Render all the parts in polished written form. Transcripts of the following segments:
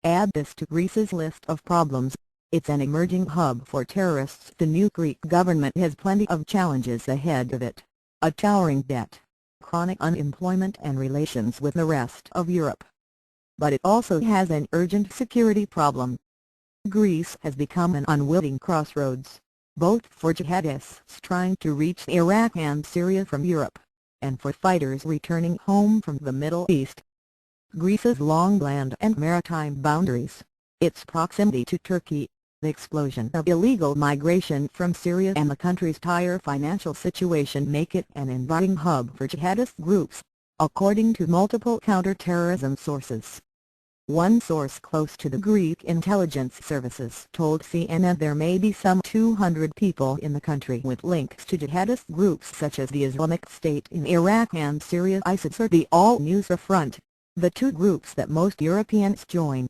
Add this to Greece's list of problems. It's an emerging hub for terrorists. The new Greek government has plenty of challenges ahead of it: a towering debt, chronic unemployment and relations with the rest of Europe. But it also has an urgent security problem. Greece has become an unwitting crossroads, both for jihadists trying to reach Iraq and Syria from Europe, and for fighters returning home from the Middle East. Greece's long land and maritime boundaries, its proximity to Turkey, the explosion of illegal migration from Syria and the country's dire financial situation make it an inviting hub for jihadist groups, according to multiple counterterrorism sources. One source close to the Greek intelligence services told CNN there may be some 200 people in the country with links to jihadist groups such as the Islamic State in Iraq and Syria, ISIS, or the Nusra Front, the two groups that most Europeans join.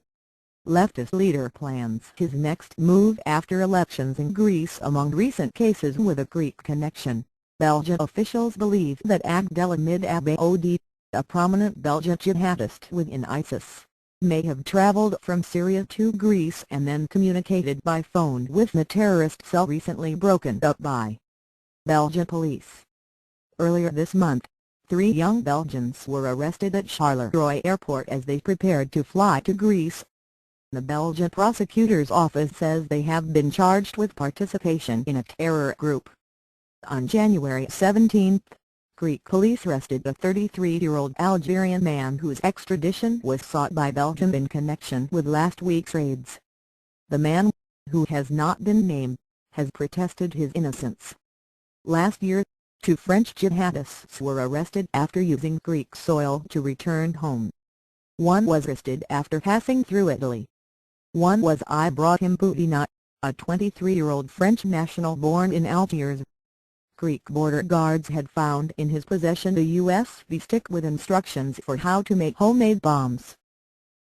Leftist leader plans his next move after elections in Greece among recent cases with a Greek connection. Belgian officials believe that Abdelhamid Abaoudi, a prominent Belgian jihadist within ISIS, may have traveled from Syria to Greece and then communicated by phone with the terrorist cell recently broken up by Belgian police. Earlier this month, 3 young Belgians were arrested at Charleroi airport as they prepared to fly to Greece. The Belgian prosecutor's office says they have been charged with participation in a terror group. On January 17, Greek police arrested a 33-year-old Algerian man whose extradition was sought by Belgium in connection with last week's raids. The man, who has not been named, has protested his innocence. Last year, 2 French jihadists were arrested after using Greek soil to return home. One was arrested after passing through Italy. One was Ibrahim Boudinot, a 23-year-old French national born in Algiers. Greek border guards had found in his possession a USB stick with instructions for how to make homemade bombs.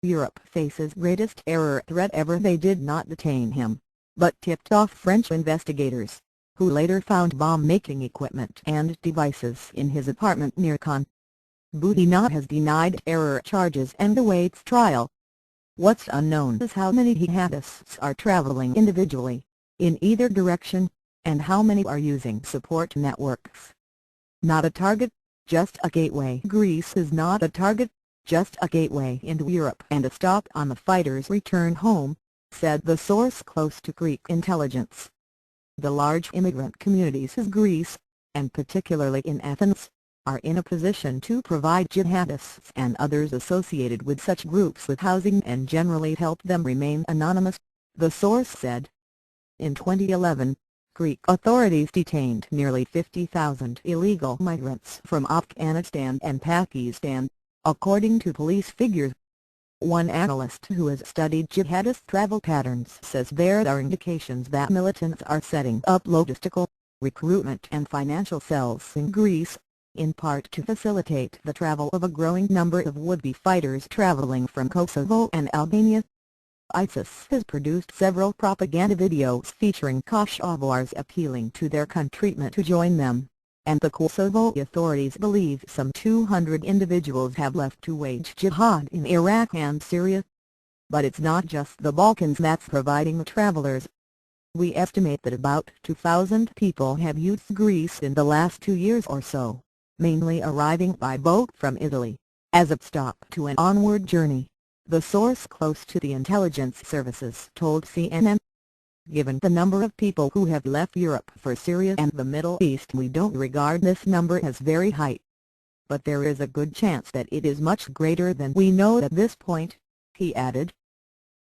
Europe faces greatest terror threat ever. They did not detain him, but tipped off French investigators, who later found bomb-making equipment and devices in his apartment near Caen. Boudinot has denied terror charges and awaits trial. What's unknown is how many jihadists are traveling individually, in either direction, and how many are using support networks. Not a target, just a gateway. Greece is not a target, just a gateway into Europe and a stop on the fighters' return home, said the source close to Greek intelligence. The large immigrant communities of Greece, and particularly in Athens, are in a position to provide jihadists and others associated with such groups with housing and generally help them remain anonymous, the source said. In 2011, Greek authorities detained nearly 50,000 illegal migrants from Afghanistan and Pakistan, according to police figures. One analyst who has studied jihadist travel patterns says there are indications that militants are setting up logistical, recruitment and financial cells in Greece, in part to facilitate the travel of a growing number of would-be fighters traveling from Kosovo and Albania. ISIS has produced several propaganda videos featuring Kosovars appealing to their countrymen to join them, and the Kosovo authorities believe some 200 individuals have left to wage jihad in Iraq and Syria. But it's not just the Balkans that's providing the travelers. We estimate that about 2,000 people have used Greece in the last 2 years or so, mainly arriving by boat from Italy, as a stop to an onward journey, the source close to the intelligence services told CNN. Given the number of people who have left Europe for Syria and the Middle East, we don't regard this number as very high. But there is a good chance that it is much greater than we know at this point, he added.